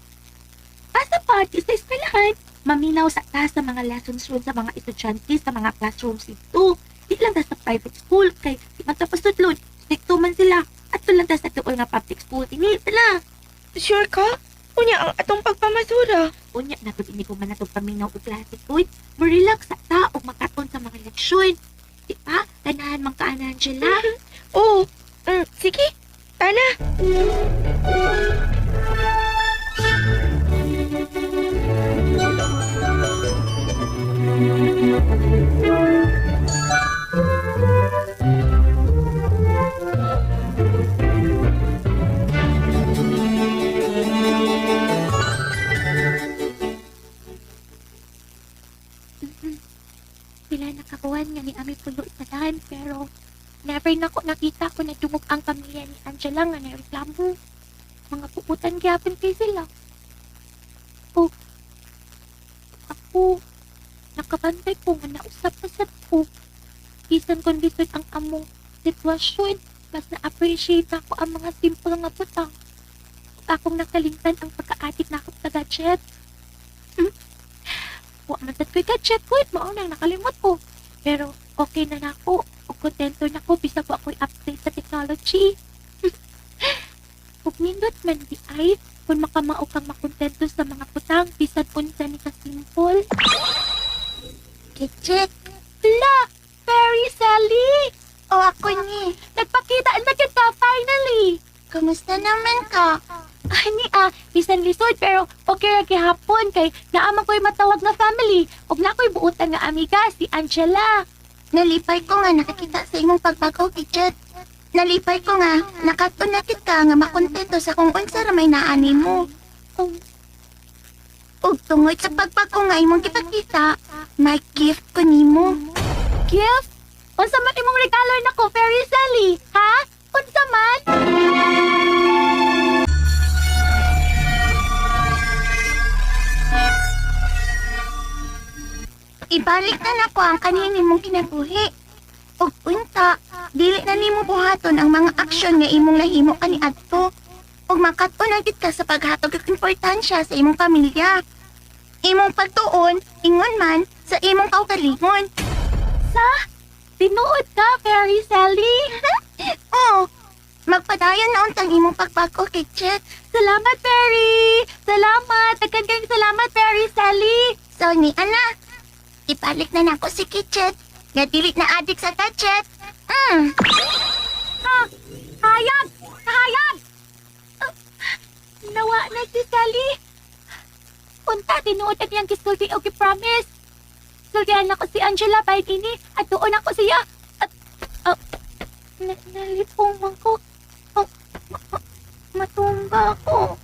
Asa pa, di sa eskwelahan. Maminaw sa ta sa mga lessons room sa mga estudyante sa mga classrooms ito. Di lang ta sa private school kay di man ta pasudlod. Dikto man sila. At lang ta sa tuol nga public school. Tini sila. Sure ka? Unya ang atong pagpamasura. Unya na to ini ko man natong paminaw og klase uy. Mo-relax sa ta og makaton sa mga leksyon. Di ba? Tanahan man ka ana, Angela. Oo. Sige. Tana. Sila nakakuhan nga ni Ami Pulo sa daan pero never na ko nakita ko na dumog ang pamilya ni Angela nga na reklamo. Mga puputan gyapon kay sila. O, ako, nakabantay ko nga nausap na sad ko. Bisan kung lisod ang among sitwasyon, mas na-appreciate ako ang mga simple nga putang. Ug akong nakalimtan ang pagka-addict na ako sa gadget. Wa man sad ko'y gadget ko, mao nang nakalimot ko. Pero okay na nako, ug kontento na ko bisag wa ko'y update sa technology. Ug nindot man di ay, kung makamao kang makontento sa mga putang, bisan unsa ni ka simple. Kitchit. La, Fairy Sally! O ako ni. Nagpakita na kita finally! Kamusta naman ka? Ani bisan lisod pero okay ra gihapon kay naamang ko'y matawag nga family ug na ko'y buotan nga amiga si Angela. Nalipay ko nga nakakita sa imong pagbago, Kitchit. Nalipay ko nga nakatunakit ka nga makontento sa kung unsa ra may naani mo. Ug tungod sa pagbago nga imong kita, may gift ko nimo. Gift? Unsa man imong regalo nako, Fairy Sally? Ha? Unsa man? Ibalik na nako ang kanini mong kinabuhi. Ug unta, dili na nimo buhaton ang mga aksyon nga imong nahimo kaniadto. Ug makatunagit ka sa paghatag og importansya sa imong pamilya. Imong pagtuon, ingon man, sa imong kaugalingon. Tinuod ka, Fairy Sally? Oo, magpadayon na untang imong pagbago, Kitchit. Salamat, Fairy! Salamat! Daghan kayong salamat, Fairy Sally! So ni ana, ibalik na nako si Kitchit. Nga dili na adik sa gadget. Hayag! Hayag! Nawa na si Sally. Punta, tinuod ang iyang kisulti o ki-promise. Sultihan ako si Angela by ini at doon ako siya. At, nalipong ko. Matumba ako.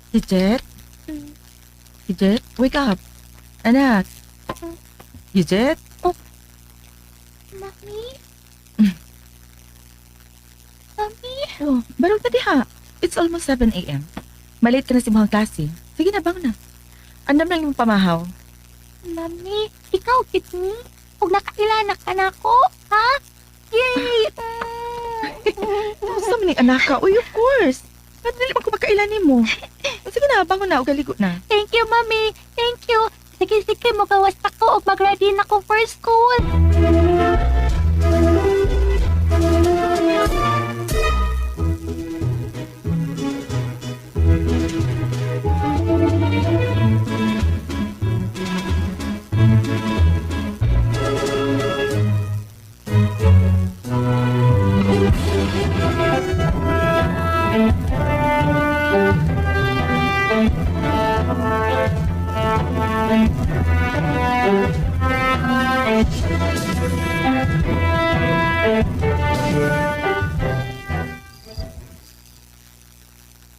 Gidget? Gidget, wake up. Anak. Gidget? Mami? Mami? Oh, barong tadi ha. It's almost 7 a.m. Malate ka na si mga klase. Sige na, bang na. Andam lang yung pamahaw. Mami, ikaw kit ni. Huwag nakailanak ka na ko, ha? Yay! Gusto mo ni anak ka? Uy, of course. Ba't dili man ko makailanin mo? Sige na, bangon na o galigo na. Thank you, Mami. Thank you. Sige, magawas ako o mag-ready na ko for school.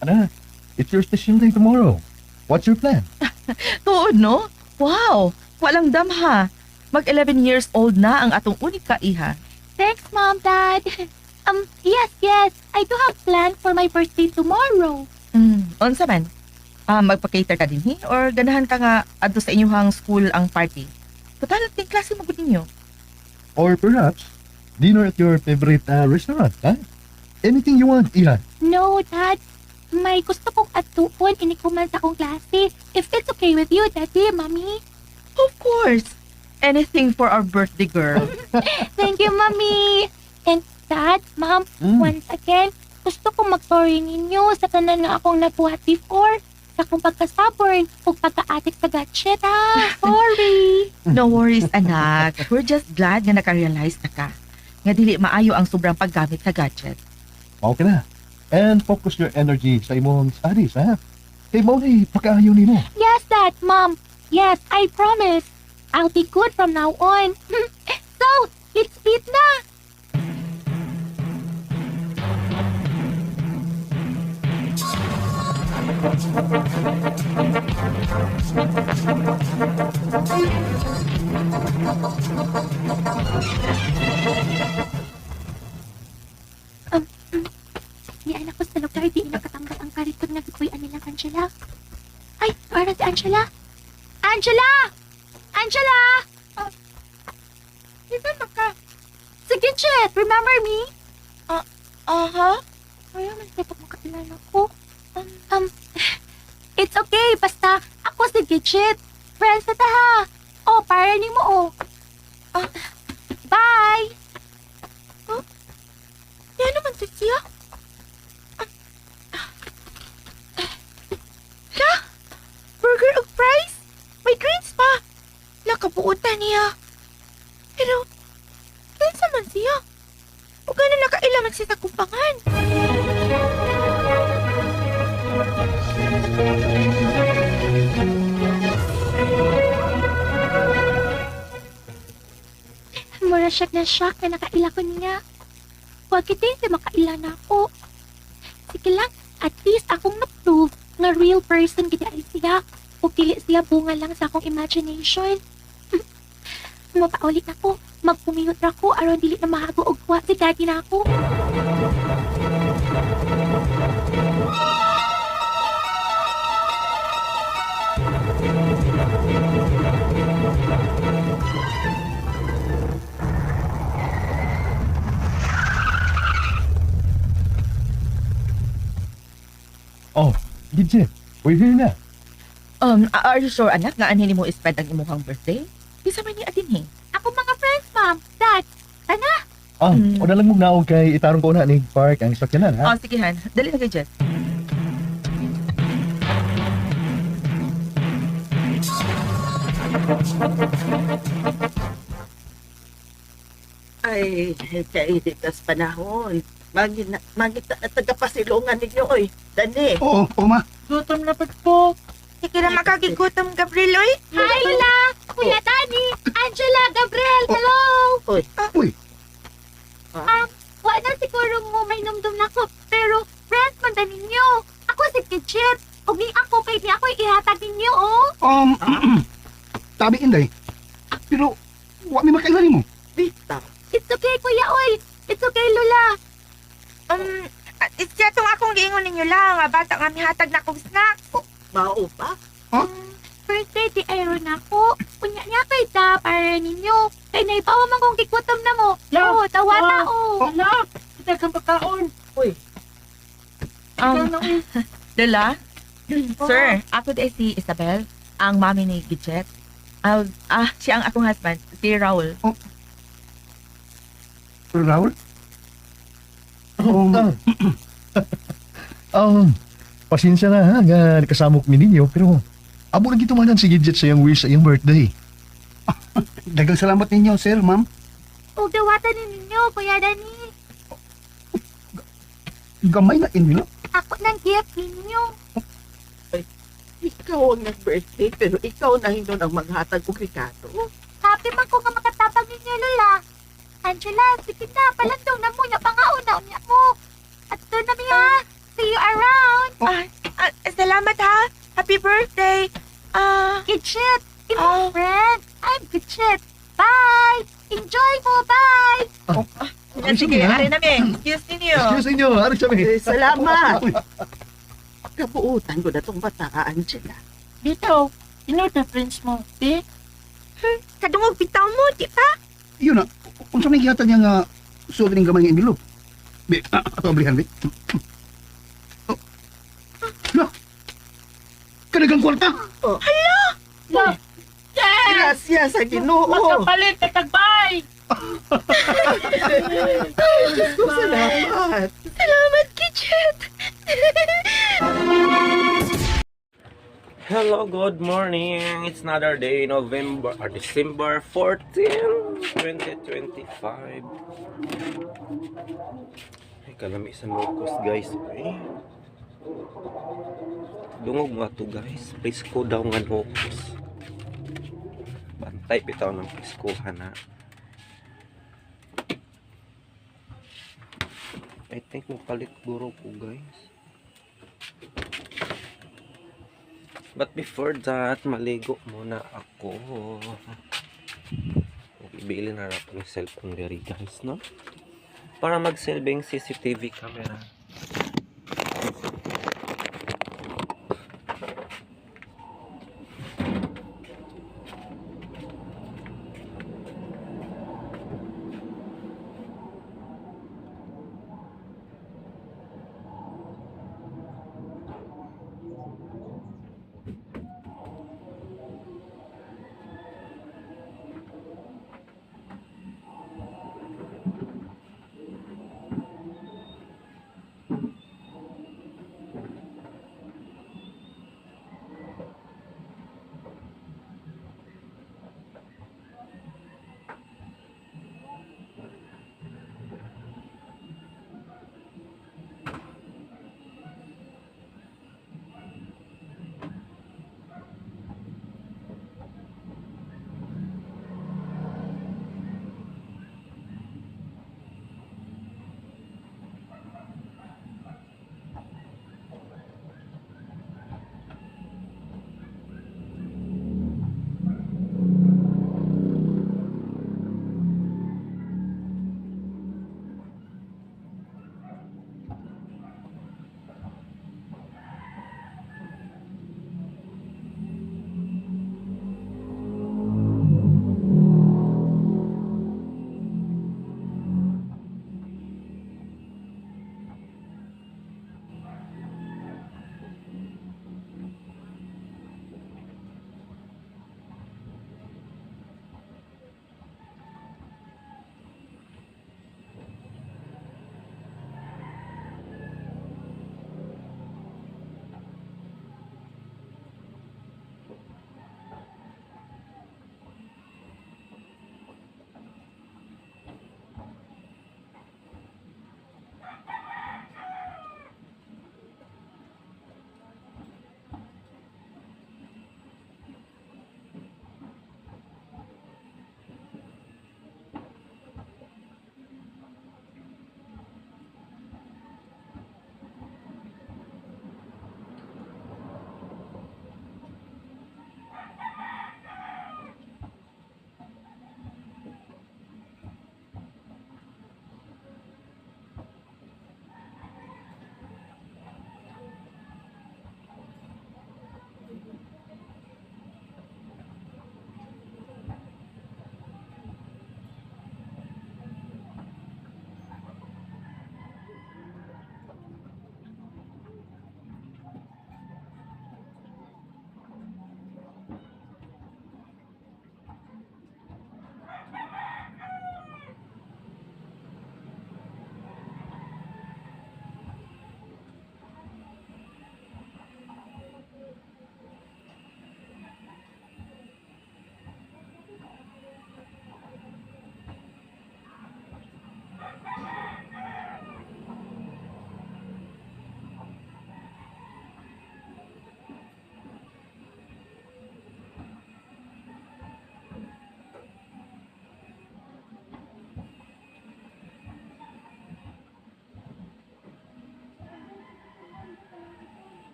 Anak, it's your special day tomorrow. What's your plan? Tuod, no? Wow! Walang dam ha. Mag 11 years old na ang atong unika iha. Thanks, Mom, Dad. Yes. I do have plan for my birthday tomorrow. Unsa man? Magpa-cater ka din, or ganahan ka nga adto sa inyong school ang party? Total, ting klase mo gud ninyo. Or perhaps, dinner at your favorite restaurant, huh? Anything you want, Iha. No, Dad. May gusto kong atuon inikuman sa akong klase. If it's okay with you, Daddy, Mommy. Of course. Anything for our birthday girl. Thank you, Mommy. And Dad, Mom, once again, gusto kong mag-sorry ninyo sa tanan nga akong nabuhat before. Sa akong pagkasaborn o pagka-adik sa gadget, ha? Sorry. No worries, anak. We're just glad nga naka-realize na ka. Nga dili maayo ang sobrang paggamit sa gadget. Okay na. And focus your energy sa imong studies, ha? Kay mo ni pagkaayo nimo. Yes, Dad, Mom. Yes, I promise. I'll be good from now on. So, let's eat na. Di anak ko sa lugar, di nakatambal ang kariton na bikuyan nilang Angela. Ay, para si Angela. Angela! Angela! Iban mo ka? Sige, Chet, remember me? Aha? Kaya man sa makakilala ko. It's okay, basta ako si Gidget. Friends na ta ha. Oh, para ni mo oh. Bye! Yan naman to siya. La? Burger ug fries? May drinks pa. Nakabuutan niya. Pero, kinsa man siya? Huwag na nakailaman siya sa kumpangan. Mura siya na shock na nakaila ko niya. Huwag kita hindi makaila na ako. Sige lang, at least akong na-prove nga real person gina ay siya. O dili siya bunga lang sa akong imagination. Mapaulit ako, magpumiyot na ako aron dili na mahago og kuha si daddy na ako. Oh, Gidget, we're here na. Are you sure, anak, nga anhin mo spend ang imuhang birthday? Bisa man ni adin Ako mga friends, Mom, Dad, tana. O na lang mong naog kay itarong ko na ni Park ang sakyanan, ha? Sige, Han. Dali na kay Jess. Ay, kainitas panahon. Magita na tagapasilungan ninyo, oy. Dani. Oo, ma. Gutom na po. Sige na makakigutom, Gabriel, oy. Hi, Lola, Kuya Danny, Angela, Gabriel, hello. Oy. Uy, Wala siguro mo may numdum na ko, pero friends man ta ninyo. Ako si Kitchet. Ug ni ako kay ni ako ihatag ninyo, oh. tabi inday. Pero, wa may makailan mo. Bita. It's okay, Kuya Oy. It's okay, Lola. At isya tong akong giingon ninyo lang, bata nga mihatag na akong snack. Mao pa? Birthday di ayon ako. Unya niya kay ta para ninyo. Kay naibawa man kong gikutom na mo. Oo, tawa na Hala, kita kang pagkaon. Uy, Lola? Sir, ako di si Isabel, ang mami ni Gidget. Siya ang akong husband, si Raul. Raul? Pasensya na ha, nga nakasamok mi ninyo, pero amo na gitumanan si Gidget sa iyang wish sa iyang birthday. Dagang salamat ninyo, sir, ma'am. Huwag dawatan ninyo, Kuya Dani. Gamay na inyo. Ako nang gift ninyo. ikaw ang nag-birthday, pero ikaw na hindi ang maghatag og regalo. Happy man ko nga makatapang ninyo, Lola. Angela, sige na, palandong na mo, pangaon na unya mo. At doon na ha. See you around. Salamat ha. Happy birthday. Gidget, imong friend. I'm Gidget. Bye. Enjoy mo, bye. Sige, ari namin. Excuse ninyo. Excuse ninyo, ano siya may? Salamat! Kabuutan ko na tong bata, Angela. Dito, sino na friends mo? Eh? Kadungog bitaw mo, di ba? Yun na, kung sa may gihatag niya nga suot ng gamay nga envelope. Be, ato ang balikan, be. Hala! Kanagang kwarta! La, Gracias sa Ginoo! magkapalit na tagbay! Salamat! Salamat, Gidget. Hello, good morning. It's another day, December 14, 2025. Ay, kalami sa locos, guys. Eh. Dungog nga to, guys. Presko daw nga locos. Bantay bitaw ng preskohan na. I think mapalit guro ko, guys. But before that, maligo muna ako. Ibili na rin ng cellphone diri, guys, no? Para magsilbing CCTV camera.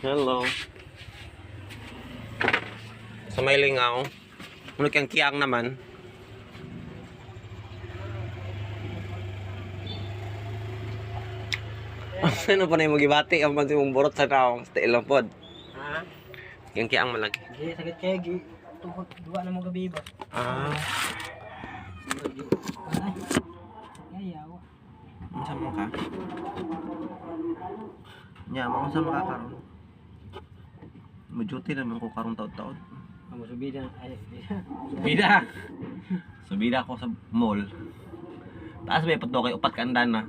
Hello. Sa may lingaw. Ano kang kiyang naman? Ano pa na yung magibati ang pansin mong burot sa tao sa ilang pod? Ha? Yung kiyang malagi. Di, sakit kaya, tukot, duwa na mo gabi ba? Ah, Ayaw. unsa mo ka? Nya, maunsa mo ka karon? Mo-duty naman ko karon taon-taon. Amo subida, ay Subida! Subida ako sa mall. Taas may pato kay upat ka andan na.